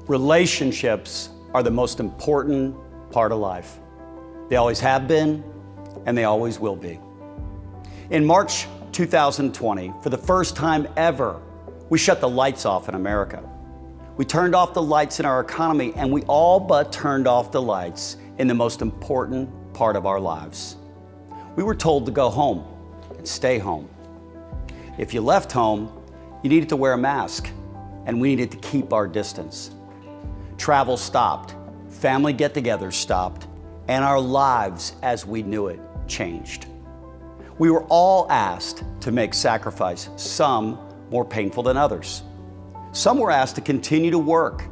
Relationships are the most important part of life. They always have been, and they always will be. In March 2020, for the first time ever, we shut the lights off in America. We turned off the lights in our economy, and we all but turned off the lights in the most important part of our lives. We were told to go home and stay home. If you left home, you needed to wear a mask, and we needed to keep our distance. Travel stopped, family get-togethers stopped, and our lives as we knew it changed. We were all asked to make sacrifice, some more painful than others. Some were asked to continue to work,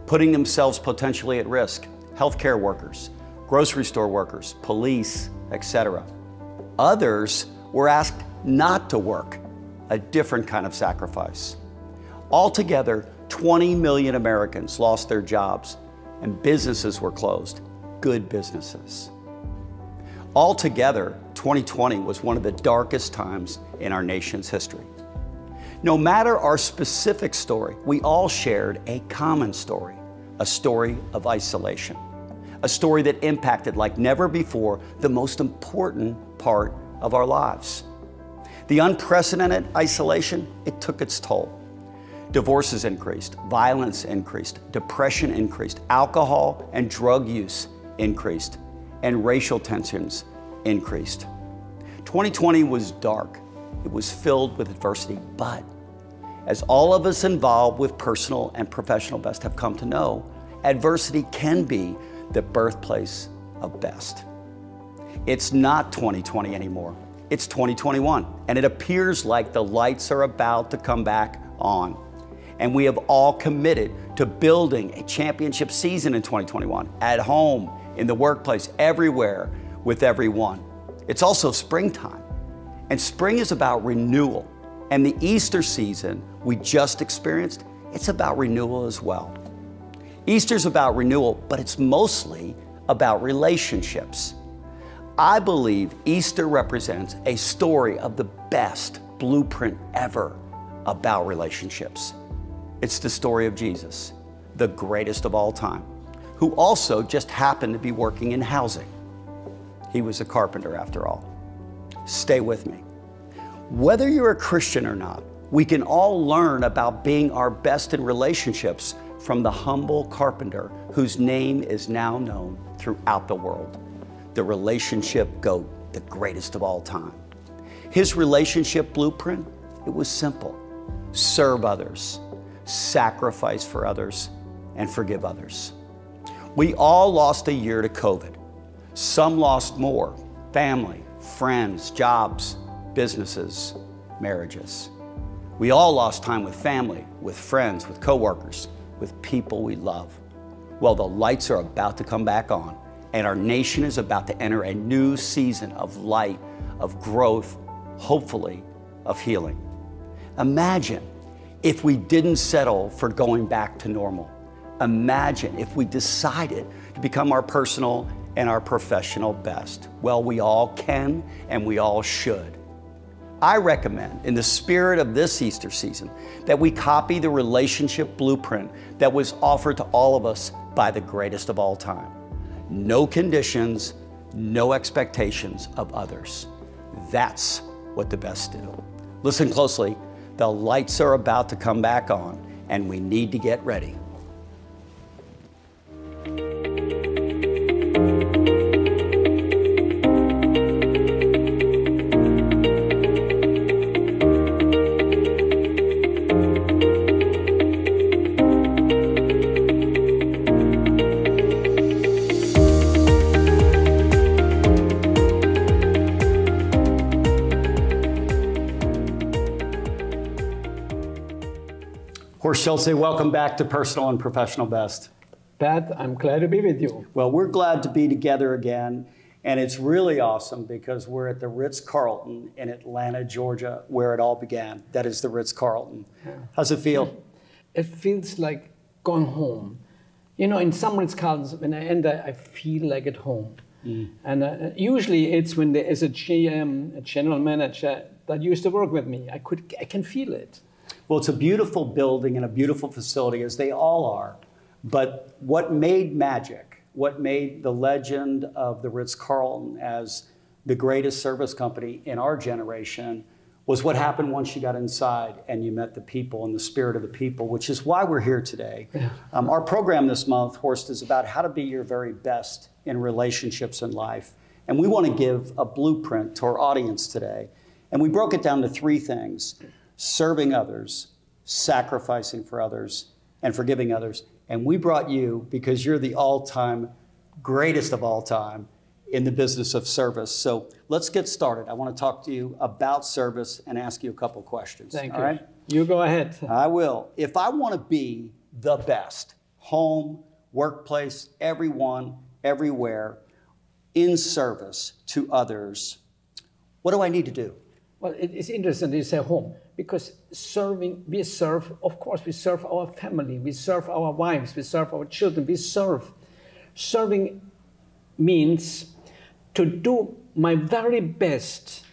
putting themselves potentially at risk. Healthcare workers, grocery store workers, police, etc. Others were asked not to work, a different kind of sacrifice. Altogether, 20 million Americans lost their jobs and businesses were closed, good businesses. Altogether, 2020 was one of the darkest times in our nation's history. No matter our specific story, we all shared a common story, a story of isolation, a story that impacted like never before the most important part of our lives. The unprecedented isolation, it took its toll. Divorces increased, violence increased, depression increased, alcohol and drug use increased, and racial tensions increased. 2020 was dark. It was filled with adversity, but as all of us involved with personal and professional best have come to know, adversity can be the birthplace of best. It's not 2020 anymore. It's 2021, and it appears like the lights are about to come back on. And we have all committed to building a championship season in 2021, at home, in the workplace, everywhere, with everyone. It's also springtime, and spring is about renewal. And the Easter season we just experienced, it's about renewal as well. Easter's about renewal, but it's mostly about relationships. I believe Easter represents a story of the best blueprint ever about relationships. It's the story of Jesus, the greatest of all time, who also just happened to be working in housing. He was a carpenter after all. Stay with me. Whether you're a Christian or not, we can all learn about being our best in relationships from the humble carpenter whose name is now known throughout the world, the relationship GOAT, the greatest of all time. His relationship blueprint, it was simple. Serve others, sacrifice for others, and forgive others. We all lost a year to COVID. Some lost more: family, friends, jobs, businesses, marriages. We all lost time with family, with friends, with coworkers, with people we love. Well, the lights are about to come back on, and our nation is about to enter a new season of light, of growth, hopefully of healing. Imagine if we didn't settle for going back to normal. Imagine if we decided to become our personal and our professional best. Well, we all can and we all should. I recommend, in the spirit of this Easter season, that we copy the relationship blueprint that was offered to all of us by the greatest of all time. No conditions, no expectations of others. That's what the best do. Listen closely. The lights are about to come back on, and we need to get ready. Horst Schulze, welcome back to Personal and Professional Best. Pat, I'm glad to be with you. Well, we're glad to be together again, and it's really awesome because we're at the Ritz-Carlton in Atlanta, Georgia, where it all began. That is the Ritz-Carlton. Yeah. How's it feel? It feels like going home. You know, in some Ritz-Carltons, when I enter, I feel like at home. And usually it's when there is a GM, a general manager, that used to work with me. I can feel it. Well, it's a beautiful building and a beautiful facility, as they all are. But what made magic, what made the legend of the Ritz-Carlton as the greatest service company in our generation was what happened once you got inside and you met the people and the spirit of the people, which is why we're here today. Yeah. Our program this month, Horst, is about how to be your very best in relationships in life. And we want to give a blueprint to our audience today. And we broke it down to 3 things: serving others, sacrificing for others, and forgiving others. And we brought you because you're the all-time greatest of all time in the business of service. So let's get started. I want to talk to you about service and ask you a couple questions. Thank you. All right? You go ahead. I will. If I want to be the best, home, workplace, everyone, everywhere, in service to others, what do I need to do? Well, it's interesting that you say home, because we serve, of course, we serve our family, we serve our wives, we serve our children, we serve. Serving means to do my very best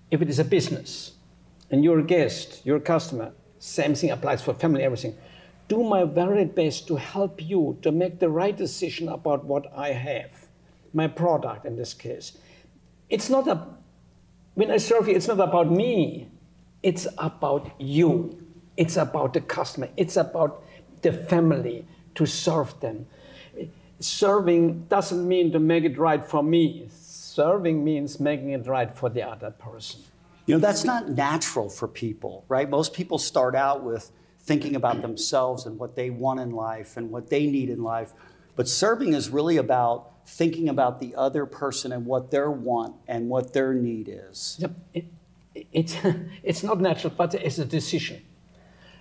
if it is a business and you're a guest, you're a customer. Same thing applies for family, everything. Do my very best to help you to make the right decision about what I have, my product in this case. It's not when I serve you, it's not about me. It's about you. It's about the customer. It's about the family, to serve them. Serving doesn't mean to make it right for me. Serving means making it right for the other person. You know, that's not natural for people, right? Most people start out with thinking about themselves and what they want in life and what they need in life. But serving is really about thinking about the other person and what their want and what their need is. Yep. It's not natural, but it's a decision.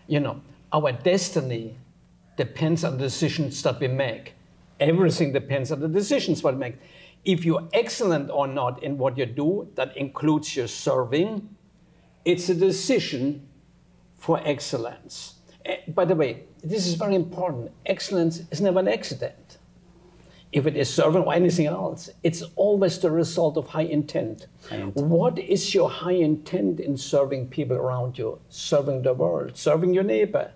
You know, our destiny depends on the decisions that we make. Everything depends on the decisions we make. If you're excellent or not in what you do, that includes your serving, it's a decision for excellence. By the way, this is very important. Excellence is never an accident. If it is serving or anything else, it's always the result of high intent. What is your high intent in serving people around you? Serving the world, serving your neighbor,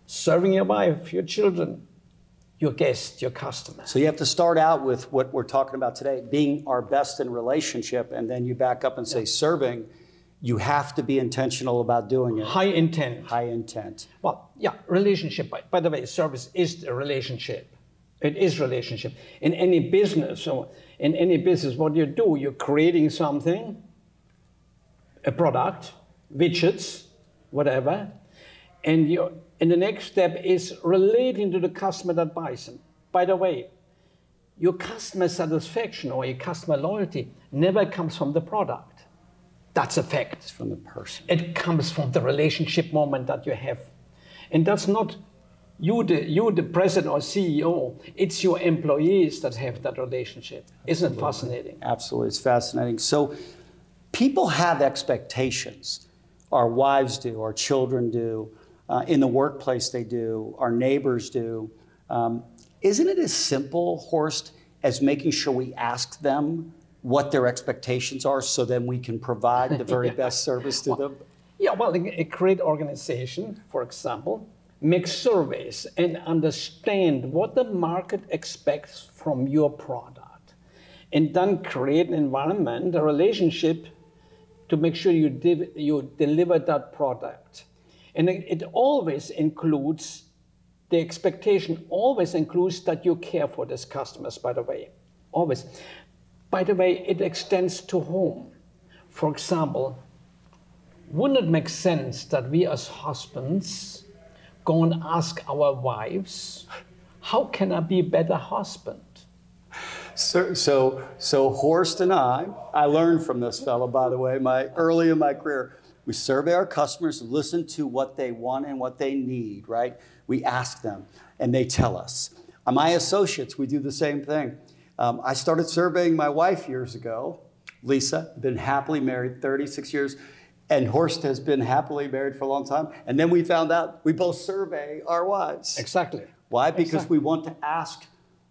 serving your wife, your children, your guest, your customer. So you have to start out with what we're talking about today, being our best in relationship, and then you back up and say serving. You have to be intentional about doing it. High intent. High intent. Well, yeah, relationship. By the way, service is a relationship. It is relationship. In any business, what you do, you're creating something, a product, widgets, whatever, and the next step is relating to the customer that buys them. By the way, your customer satisfaction or your customer loyalty never comes from the product. That's a fact. It's from the person. It comes from the relationship moment that you have. And that's not you, the president or CEO. It's your employees that have that relationship. Isn't it fascinating? Absolutely, it's fascinating. So people have expectations. Our wives do, our children do, in the workplace they do, our neighbors do. Isn't it as simple, Horst, as making sure we ask them what their expectations are so then we can provide the very best service to them? Yeah, well, a great organization, for example, make surveys and understand what the market expects from your product, and then create an environment, a relationship, to make sure you deliver that product. And it always includes, the expectation always includes that you care for these customers, by the way, always. By the way, it extends to home. For example, wouldn't it make sense that we as husbands go and ask our wives, how can I be a better husband? So Horst and I learned from this fellow, by the way, early in my career. We survey our customers, listen to what they want and what they need, right? We ask them, and they tell us. My associates, we do the same thing. I started surveying my wife years ago, Lisa, been happily married 36 years, and Horst has been happily married for a long time. And then we found out we both survey our wives. Exactly. Why? Because we want to ask,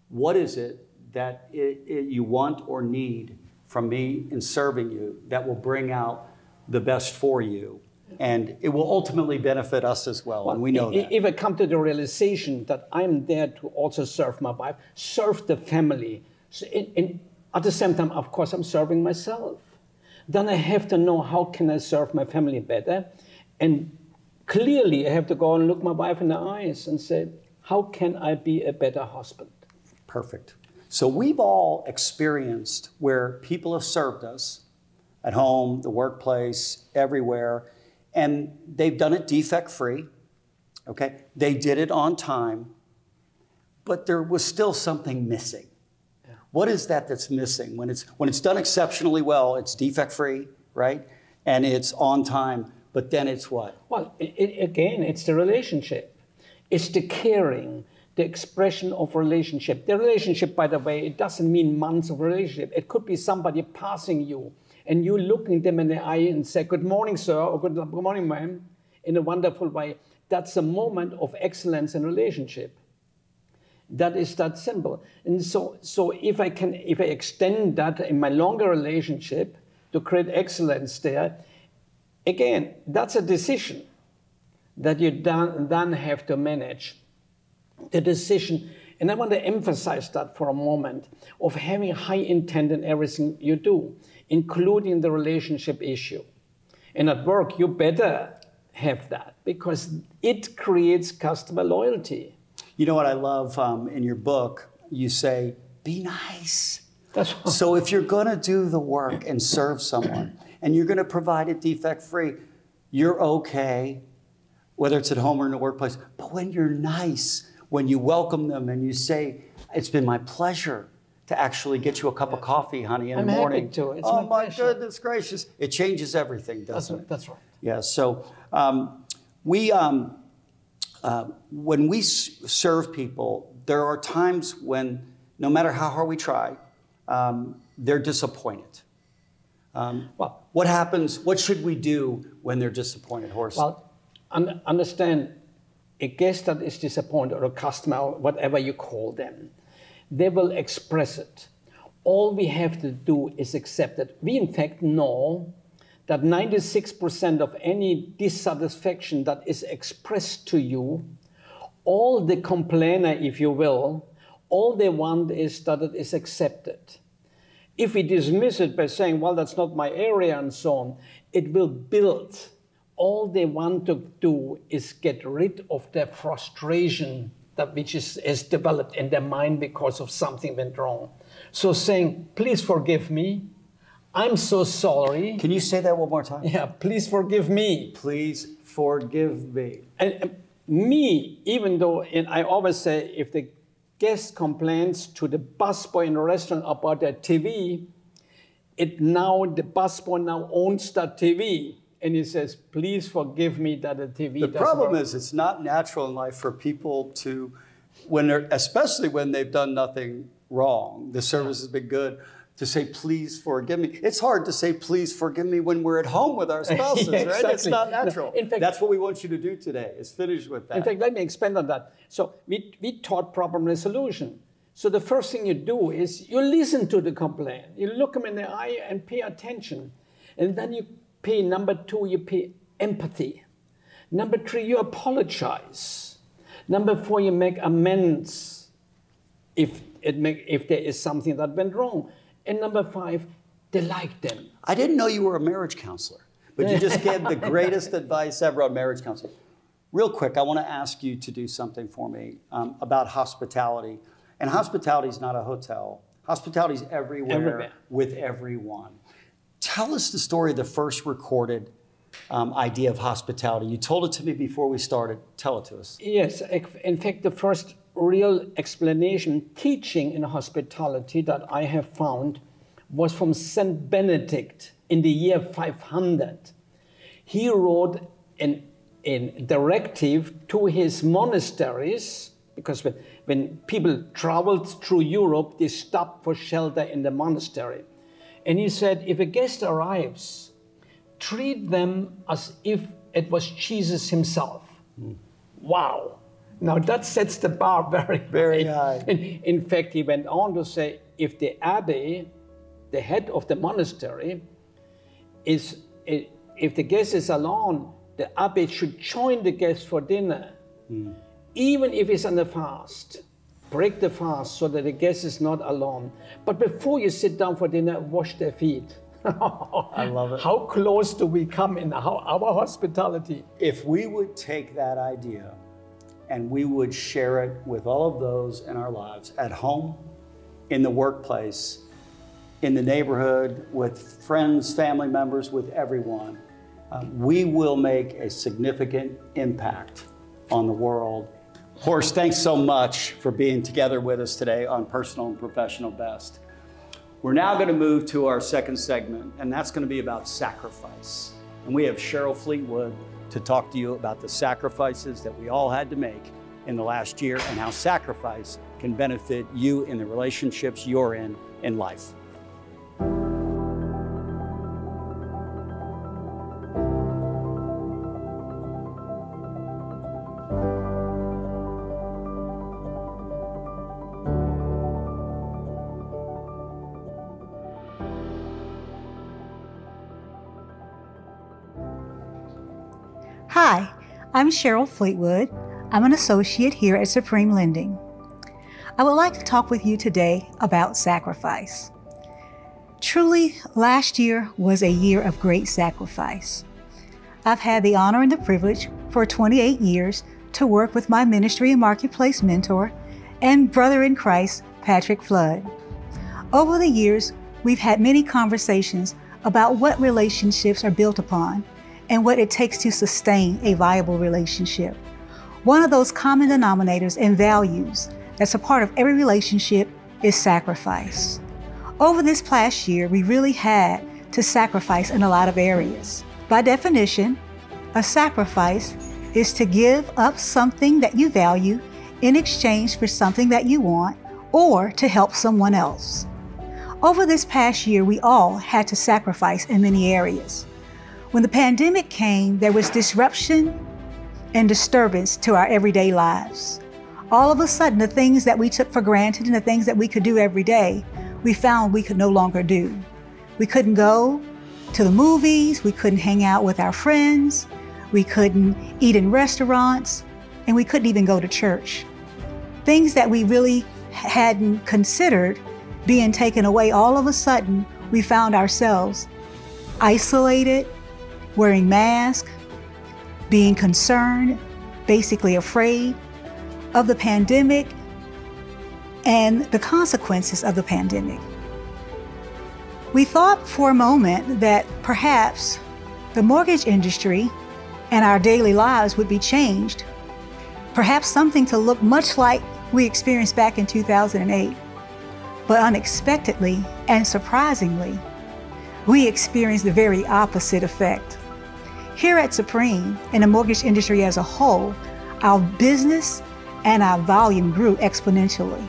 what is it that you want or need from me in serving you that will bring out the best for you? And it will ultimately benefit us as well, and we know that. If I come to the realization that I'm there to also serve my wife, serve the family, so at the same time, of course, I'm serving myself. Then I have to know how can I serve my family better, and clearly I have to go and look my wife in the eyes and say, how can I be a better husband? Perfect. So we've all experienced where people have served us at home, the workplace, everywhere, and they've done it defect-free, okay? They did it on time, but there was still something missing. Yeah. What is that that's missing? When it's done exceptionally well, it's defect-free, right? And it's on time, but then it's what? Well, again, it's the relationship. It's the caring, the expression of relationship. The relationship, by the way, it doesn't mean months of relationship. It could be somebody passing you, and you looking them in the eye and say, good morning, sir, or good morning, ma'am, in a wonderful way. That's a moment of excellence in relationship. That is that simple. And so if I extend that in my longer relationship to create excellence there, again, that's a decision that you then have to manage. The decision, and I want to emphasize that for a moment, of having high intent in everything you do, including the relationship issue. And at work, you better have that because it creates customer loyalty. You know what I love in your book? You say, be nice. That's right. So if you're going to do the work and serve someone, and you're going to provide it defect-free, you're okay, whether it's at home or in the workplace. But when you're nice, when you welcome them and you say, it's been my pleasure to actually get you a cup of coffee, honey, in the morning. Happy to. It's oh, my pleasure. goodness gracious. It changes everything, doesn't it? That's right. Yeah, so when we serve people, there are times when, no matter how hard we try, they're disappointed. Well, what happens? What should we do when they're disappointed, Horst? Well, understand, a guest that is disappointed, or a customer, or whatever you call them, they will express it. All we have to do is accept it. We, in fact, know that 96% of any dissatisfaction that is expressed to you, all the complainer, if you will, all they want is that it is accepted. If we dismiss it by saying, well, that's not my area and so on, it will build. All they want to do is get rid of their frustration which is developed in their mind because of something went wrong. So saying, please forgive me. I'm so sorry. Can you say that one more time? Yeah, please forgive me. Please forgive me. And me, even though, and I always say, if the guest complains to the busboy in the restaurant about their TV, the busboy now owns that TV. And he says, please forgive me that the TV doesn't The problem work. is it's not natural in life for people to, especially when they've done nothing wrong, the service has been good, to say, please forgive me. It's hard to say, please forgive me when we're at home with our spouses, Yeah, exactly. right? It's not natural. No, in fact, that's what we want you to do today, is finish with that. In fact, let me expand on that. So we taught problem resolution. So the first thing you do is you listen to the complaint. You look them in the eye and pay attention. And then you pay, number 2, you pay empathy. Number 3, you apologize. Number 4, you make amends if there is something that went wrong. And number 5, delight them. I didn't know you were a marriage counselor, but you just gave the greatest advice ever on marriage counseling. Real quick, I want to ask you to do something for me about hospitality. And hospitality is not a hotel. Hospitality is everywhere with everyone. Tell us the story of the first recorded idea of hospitality. You told it to me before we started. Tell it to us. Yes. In fact, the first real explanation, teaching in hospitality that I have found was from St. Benedict in the year 500. He wrote a directive to his monasteries, because when people traveled through Europe, they stopped for shelter in the monastery. And he said, if a guest arrives, treat them as if it was Jesus himself. Wow. Now that sets the bar very high. In fact, he went on to say, if the abbé, the head of the monastery, if the guest is alone, the Abbe should join the guest for dinner. Even if it's on the fast, break the fast so that the guest is not alone. But before you sit down for dinner, wash their feet. I love it. How close do we come in our hospitality? If we would take that idea and we would share it with all of those in our lives, at home, in the workplace, in the neighborhood, with friends, family members, with everyone, we will make a significant impact on the world. Horst, thanks so much for being together with us today on Personal and Professional Best. We're now going to move to our second segment, and that's going to be about sacrifice. And we have Cheryl Fleetwood to talk to you about the sacrifices that we all had to make in the last year and how sacrifice can benefit you in the relationships you're in life. Hi, I'm Cheryl Fleetwood. I'm an associate here at Supreme Lending. I would like to talk with you today about sacrifice. Truly, last year was a year of great sacrifice. I've had the honor and the privilege for 28 years to work with my ministry and marketplace mentor and brother in Christ, Patrick Flood. Over the years, we've had many conversations about what relationships are built upon and what it takes to sustain a viable relationship. One of those common denominators and values that's a part of every relationship is sacrifice. Over this past year, we really had to sacrifice in a lot of areas. By definition, a sacrifice is to give up something that you value in exchange for something that you want or to help someone else. Over this past year, we all had to sacrifice in many areas. When the pandemic came, there was disruption and disturbance to our everyday lives. All of a sudden, the things that we took for granted and the things that we could do every day, we found we could no longer do. We couldn't go to the movies, we couldn't hang out with our friends, we couldn't eat in restaurants, and we couldn't even go to church. Things that we really hadn't considered being taken away, all of a sudden, we found ourselves isolated, wearing masks, being concerned, basically afraid of the pandemic and the consequences of the pandemic. We thought for a moment that perhaps the mortgage industry and our daily lives would be changed, perhaps something to look much like we experienced back in 2008. But unexpectedly and surprisingly, we experienced the very opposite effect. Here at Supreme, in the mortgage industry as a whole, our business and our volume grew exponentially.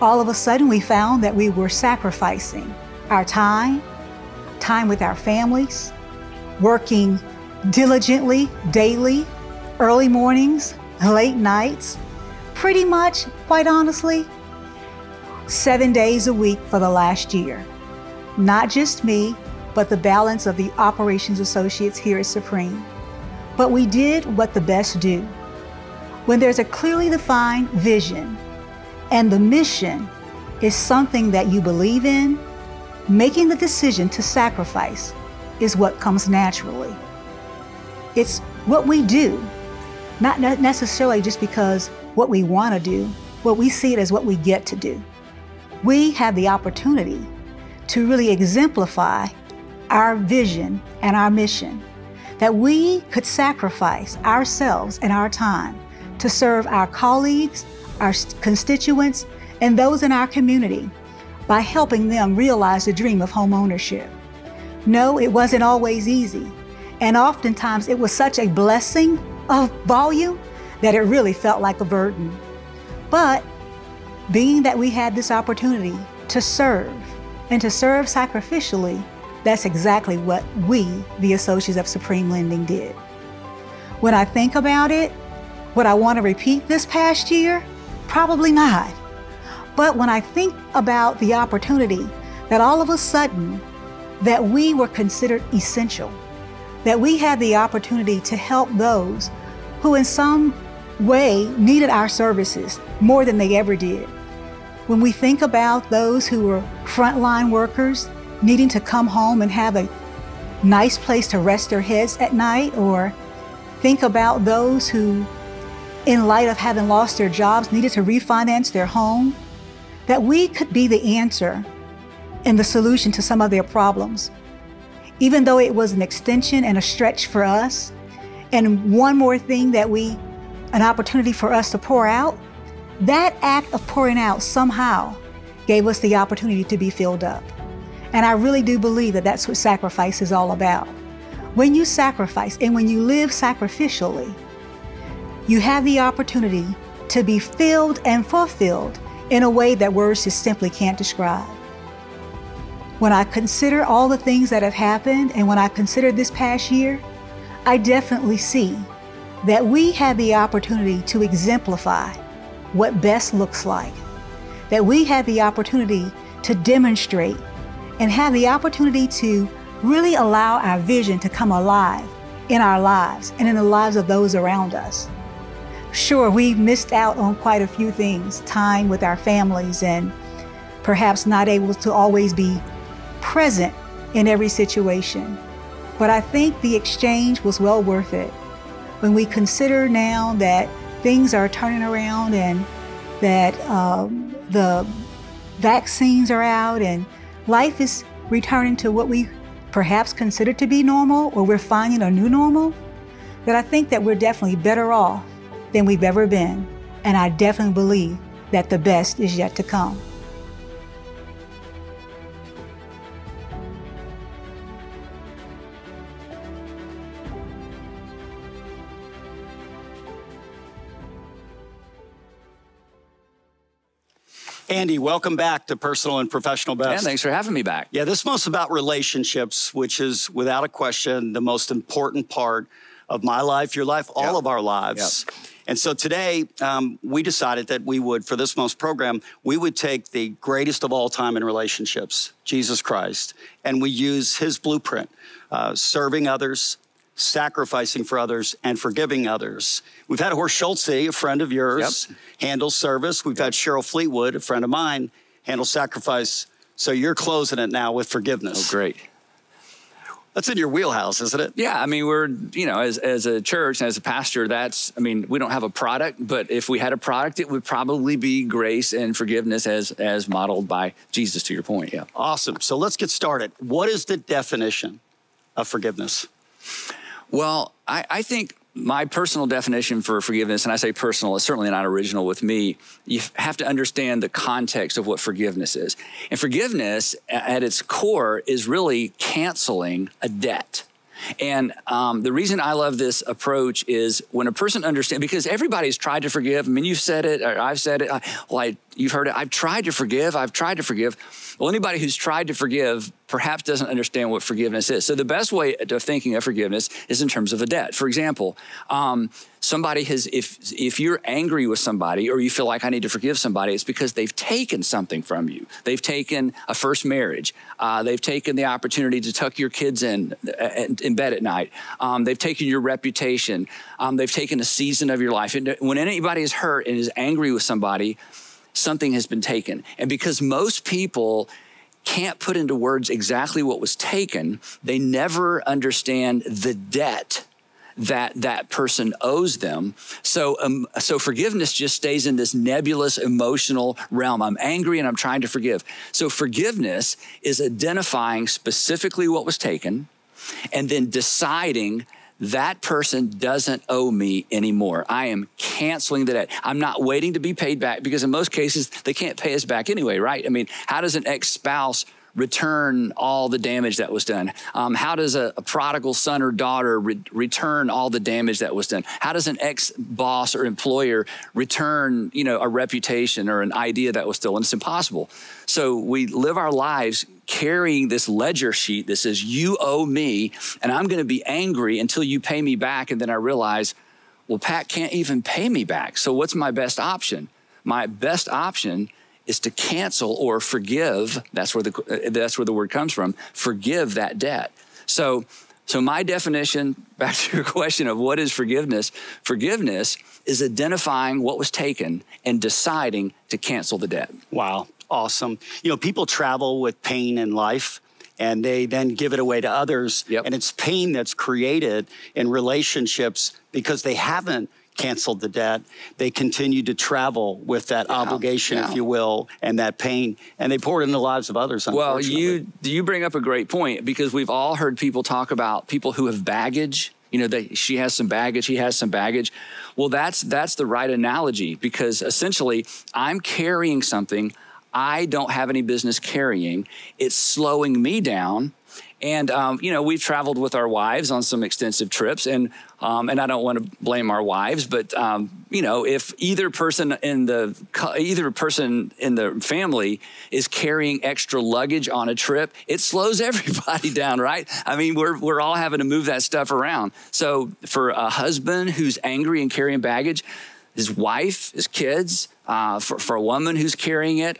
All of a sudden, we found that we were sacrificing our time with our families, working diligently, daily, early mornings, late nights, pretty much, quite honestly, 7 days a week for the last year. Not just me, but the balance of the operations associates here at Supreme. But we did what the best do. When there's a clearly defined vision and the mission is something that you believe in, making the decision to sacrifice is what comes naturally. It's what we do, not necessarily just because what we want to do, but we see it as what we get to do. We have the opportunity to really exemplify our vision and our mission, that we could sacrifice ourselves and our time to serve our colleagues, our constituents, and those in our community by helping them realize the dream of home ownership. No, it wasn't always easy, and oftentimes it was such a blessing of volume that it really felt like a burden. But being that we had this opportunity to serve, and to serve sacrificially, that's exactly what we, the associates of Supreme Lending, did. When I think about it, would I want to repeat this past year? Probably not. But when I think about the opportunity that all of a sudden that we were considered essential, that we had the opportunity to help those who in some way needed our services more than they ever did. When we think about those who were frontline workers needing to come home and have a nice place to rest their heads at night, or think about those who, in light of having lost their jobs, needed to refinance their home, that we could be the answer and the solution to some of their problems. Even though it was an extension and a stretch for us, and one more thing that an opportunity for us to pour out, that act of pouring out somehow gave us the opportunity to be filled up. And I really do believe that that's what sacrifice is all about. When you sacrifice and when you live sacrificially, you have the opportunity to be filled and fulfilled in a way that words just simply can't describe. When I consider all the things that have happened, and when I consider this past year, I definitely see that we had the opportunity to exemplify what best looks like, that we had the opportunity to demonstrate and have the opportunity to really allow our vision to come alive in our lives and in the lives of those around us. Sure, we missed out on quite a few things, time with our families, and perhaps not able to always be present in every situation. But I think the exchange was well worth it. When we consider now that things are turning around and that the vaccines are out and life is returning to what we perhaps consider to be normal, or we're finding a new normal, that I think that we're definitely better off than we've ever been. And I definitely believe that the best is yet to come. Andy, welcome back to Personal and Professional Best. Yeah, thanks for having me back. Yeah, this month's about relationships, which is without a question the most important part of my life, your life, all of our lives. And so today we decided that we would, for this month's program, we would take the greatest of all time in relationships, Jesus Christ, and we use his blueprint, serving others, sacrificing for others, and forgiving others. We've had Horst Schulze, a friend of yours, handle service. We've had Cheryl Fleetwood, a friend of mine, handle sacrifice. So you're closing it now with forgiveness. Oh, great. That's in your wheelhouse, isn't it? Yeah, I mean, we're, you know, as a church and as a pastor, I mean, we don't have a product, but if we had a product, it would probably be grace and forgiveness as modeled by Jesus, to your point, yeah. Awesome. So let's get started. What is the definition of forgiveness? Well, I think my personal definition for forgiveness, and I say personal, it's certainly not original with me, you have to understand the context of what forgiveness is. And forgiveness, at its core, is really canceling a debt. And the reason I love this approach is when a person understands, because everybody's tried to forgive. I mean, you've said it, or I've said it, you've heard it, I've tried to forgive, I've tried to forgive. Well, anybody who's tried to forgive perhaps doesn't understand what forgiveness is. So the best way of thinking of forgiveness is in terms of a debt. For example, somebody has, if you're angry with somebody or you feel like I need to forgive somebody, it's because they've taken something from you. They've taken a first marriage. They've taken the opportunity to tuck your kids in bed at night. They've taken your reputation. They've taken a season of your life. And when anybody is hurt and is angry with somebody, something has been taken. And because most people can't put into words exactly what was taken, they never understand the debt that person owes them. So forgiveness just stays in this nebulous emotional realm. I'm angry and I'm trying to forgive. So forgiveness is identifying specifically what was taken and then deciding that person doesn't owe me anymore. I am canceling the debt. I'm not waiting to be paid back, because in most cases, they can't pay us back anyway, right? I mean, how does an ex-spouse return all the damage that was done? How does a prodigal son or daughter return all the damage that was done? How does an ex-boss or employer return, a reputation or an idea that was stolen? It's impossible. So we live our lives carrying this ledger sheet that says, you owe me, and I'm going to be angry until you pay me back. And then I realize, well, Pat can't even pay me back. So what's my best option? My best option is to cancel or forgive. That's where the word comes from. Forgive that debt. So So my definition, back to your question of what is forgiveness, forgiveness is identifying what was taken and deciding to cancel the debt. Wow, awesome. You know, people travel with pain in life and they then give it away to others. Yep. And it's pain that's created in relationships because they haven't canceled the debt. They continue to travel with that obligation, if you will, and that pain, and they pour it in the lives of others, unfortunately. Well, you bring up a great point, because we've all heard people talk about people who have baggage. You know, she has some baggage, he has some baggage. Well, that's the right analogy, because essentially I'm carrying something I don't have any business carrying. It's slowing me down. And, you know, we've traveled with our wives on some extensive trips, and I don't want to blame our wives, but, you know, if either person in the family is carrying extra luggage on a trip, it slows everybody down, right? I mean, we're all having to move that stuff around. So for a husband who's angry and carrying baggage, his wife, his kids, for a woman who's carrying it,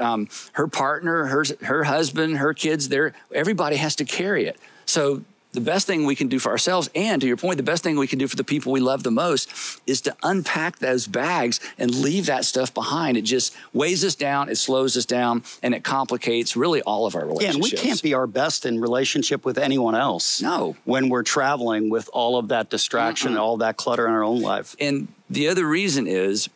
her partner, her husband, her kids, everybody has to carry it. So the best thing we can do for ourselves, and to your point, the best thing we can do for the people we love the most, is to unpack those bags and leave that stuff behind. It just weighs us down, it slows us down, and it complicates really all of our relationships. Yeah, and we can't be our best in relationship with anyone else. No. When we're traveling with all of that distraction and all that clutter in our own life. And the other reason is,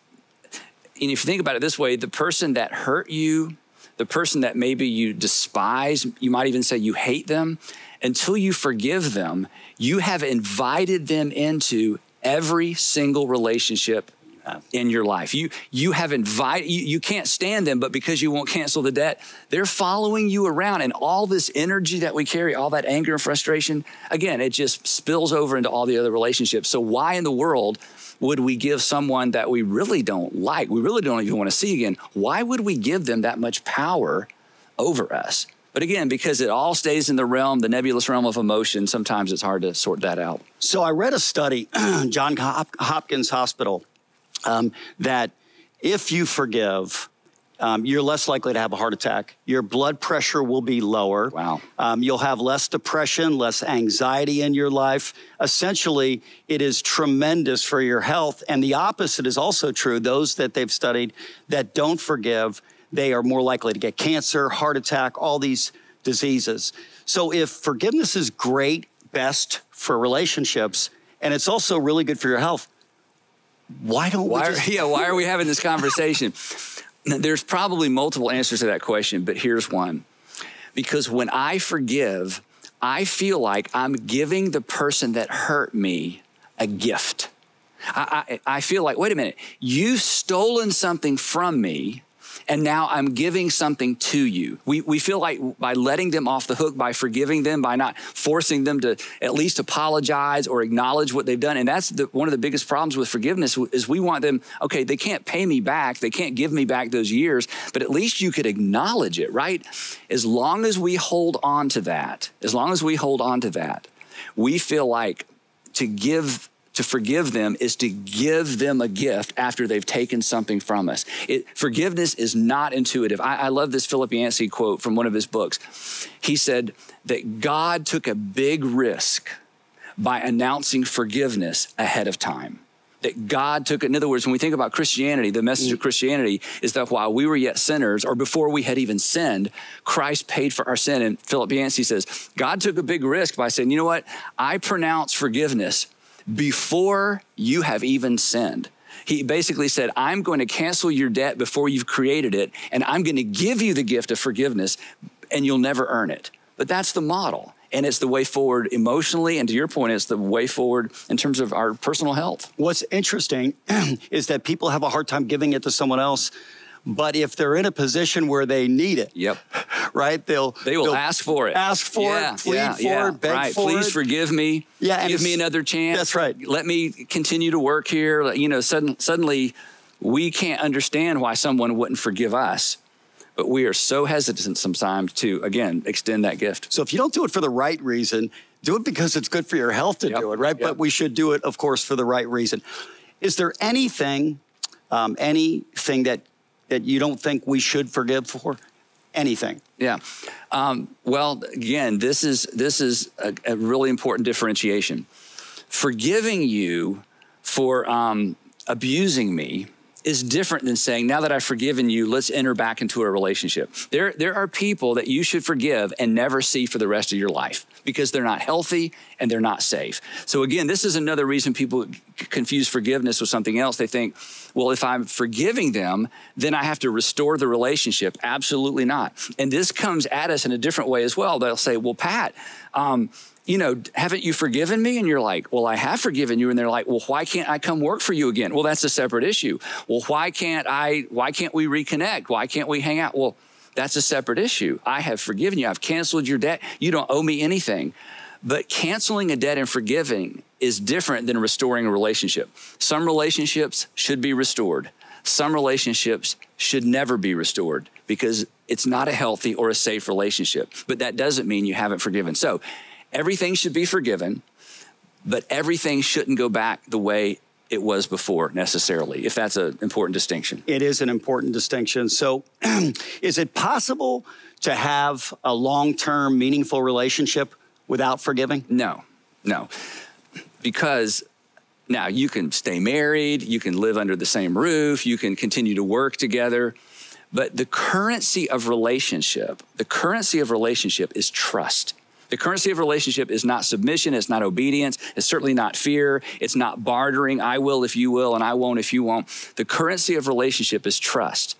and if you think about it this way, the person that hurt you, the person that maybe you despise, you might even say you hate them, until you forgive them, you have invited them into every single relationship in your life. You have invited, you can't stand them, but because you won't cancel the debt, they're following you around, and all this energy that we carry, all that anger and frustration, again, it just spills over into all the other relationships. So why in the world would we give someone that we really don't like, we really don't even want to see again, why would we give them that much power over us? But again, because it all stays in the nebulous realm of emotion, sometimes it's hard to sort that out. So I read a study, Johns Hopkins Hospital, that if you forgive, you're less likely to have a heart attack. Your blood pressure will be lower. Wow. You'll have less depression, less anxiety in your life. Essentially, it is tremendous for your health. And the opposite is also true. Those that they've studied that don't forgive, they are more likely to get cancer, heart attack, all these diseases. So if forgiveness is great, best for relationships, and it's also really good for your health, why are we having this conversation? There's probably multiple answers to that question, but here's one. Because when I forgive, I feel like I'm giving the person that hurt me a gift. I feel like, wait a minute, you've stolen something from me, and now I'm giving something to you. We feel like by letting them off the hook, by forgiving them, by not forcing them to at least apologize or acknowledge what they've done. And that's one of the biggest problems with forgiveness is we want them, okay, they can't pay me back. They can't give me back those years, but at least you could acknowledge it, right? As long as we hold on to that, we feel like to forgive them is to give them a gift after they've taken something from us. Forgiveness is not intuitive. I love this Philip Yancey quote from one of his books. He said that God took a big risk by announcing forgiveness ahead of time. That God took it. In other words, when we think about Christianity, the message of Christianity is that while we were yet sinners, or before we had even sinned, Christ paid for our sin. And Philip Yancey says, God took a big risk by saying, you know what? I pronounce forgiveness before you have even sinned. He basically said, I'm going to cancel your debt before you've created it, and I'm going to give you the gift of forgiveness, and you'll never earn it. But that's the model, and it's the way forward emotionally, and to your point, it's the way forward in terms of our personal health. What's interesting is that people have a hard time giving it to someone else, but if they're in a position where they need it, right? They will ask for it. Ask for it, plead for it, beg for it. Please forgive me. Yeah, give me another chance. That's right. Let me continue to work here. You know, suddenly we can't understand why someone wouldn't forgive us. But we are so hesitant sometimes to, again, extend that gift. So if you don't do it for the right reason, do it because it's good for your health to do it, right? But we should do it, of course, for the right reason. Is there anything that you don't think we should forgive for? anything. Yeah. Well, again, this is a really important differentiation. Forgiving you for abusing me is different than saying, now that I've forgiven you, let's enter back into a relationship. There are people that you should forgive and never see for the rest of your life because they're not healthy and they're not safe. So again, this is another reason people confuse forgiveness with something else. They think, well, if I'm forgiving them, then I have to restore the relationship. Absolutely not. And this comes at us in a different way as well. They'll say, well, Pat, haven't you forgiven me? And you're like, well, I have forgiven you. And they're like, well, why can't I come work for you again? Well, that's a separate issue. Well, why can't we reconnect? Why can't we hang out? Well, that's a separate issue. I have forgiven you. I've canceled your debt. You don't owe me anything. But canceling a debt and forgiving is different than restoring a relationship. Some relationships should be restored. Some relationships should never be restored because it's not a healthy or a safe relationship. But that doesn't mean you haven't forgiven. So everything should be forgiven, but everything shouldn't go back the way it was before necessarily, if that's an important distinction. It is an important distinction. So is it possible to have a long-term meaningful relationship without forgiving? No. Because now you can stay married, you can live under the same roof, you can continue to work together, but the currency of relationship is trust. The currency of relationship is not submission, it's not obedience, it's certainly not fear, it's not bartering, I will if you will and I won't if you won't. The currency of relationship is trust.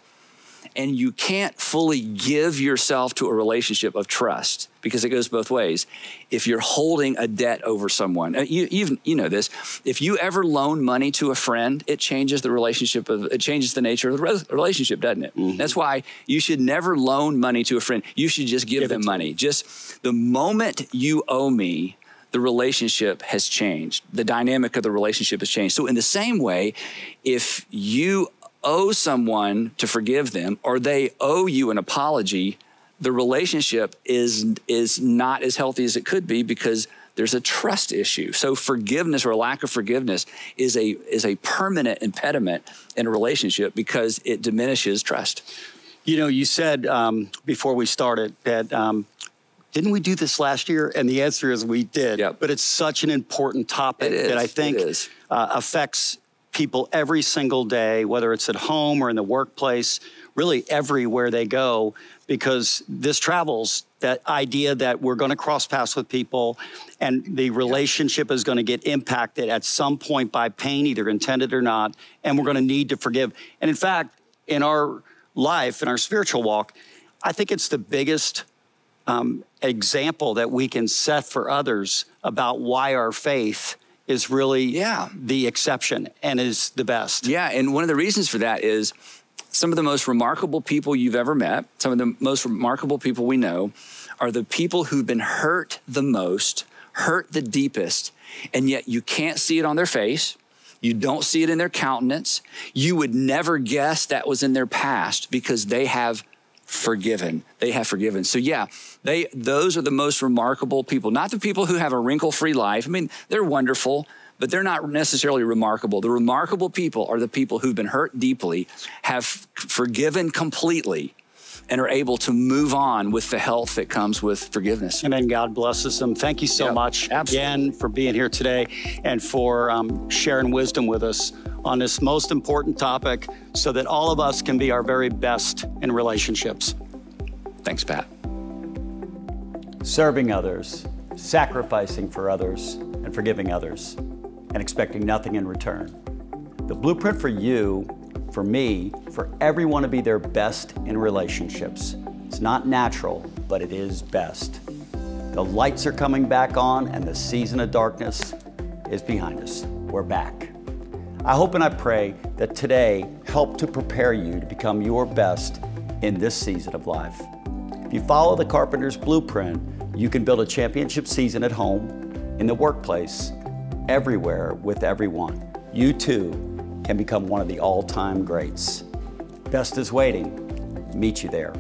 And you can't fully give yourself to a relationship of trust because it goes both ways. If you're holding a debt over someone, you know this, if you ever loan money to a friend, it changes the nature of the relationship, doesn't it? Mm-hmm. That's why you should never loan money to a friend. You should just give them money. Just the moment you owe me, the relationship has changed. The dynamic of the relationship has changed. So in the same way, if you owe someone to forgive them or they owe you an apology, the relationship is not as healthy as it could be because there's a trust issue. So forgiveness or a lack of forgiveness is a permanent impediment in a relationship because it diminishes trust. You know, you said before we started that didn't we do this last year? And the answer is we did. Yep. But it's such an important topic that I think affects people every single day, whether it's at home or in the workplace, really everywhere they go, because this travels, that idea that we're going to cross paths with people and the relationship is going to get impacted at some point by pain, either intended or not, and we're going to need to forgive. And in fact, in our life, in our spiritual walk, I think it's the biggest example that we can set for others about why our faith is really the exception and is the best. Yeah, and one of the reasons for that is some of the most remarkable people you've ever met, some of the most remarkable people we know, are the people who've been hurt the most, hurt the deepest, and yet you can't see it on their face. You don't see it in their countenance. You would never guess that was in their past because they have forgiven. They have forgiven. So yeah, those are the most remarkable people, not the people who have a wrinkle-free life. I mean, they're wonderful, but they're not necessarily remarkable. The remarkable people are the people who've been hurt deeply, have forgiven completely, and are able to move on with the health that comes with forgiveness. And then God blesses them. Thank you so much again for being here today and for sharing wisdom with us on this most important topic so that all of us can be our very best in relationships. Thanks, Pat. Serving others, sacrificing for others, and forgiving others, and expecting nothing in return. The blueprint for you, for me, for everyone to be their best in relationships. It's not natural, but it is best. The lights are coming back on and the season of darkness is behind us. We're back. I hope and I pray that today helped to prepare you to become your best in this season of life. If you follow the Carpenter's blueprint, you can build a championship season at home, in the workplace, everywhere with everyone. You too can become one of the all-time greats. Best is waiting. Meet you there.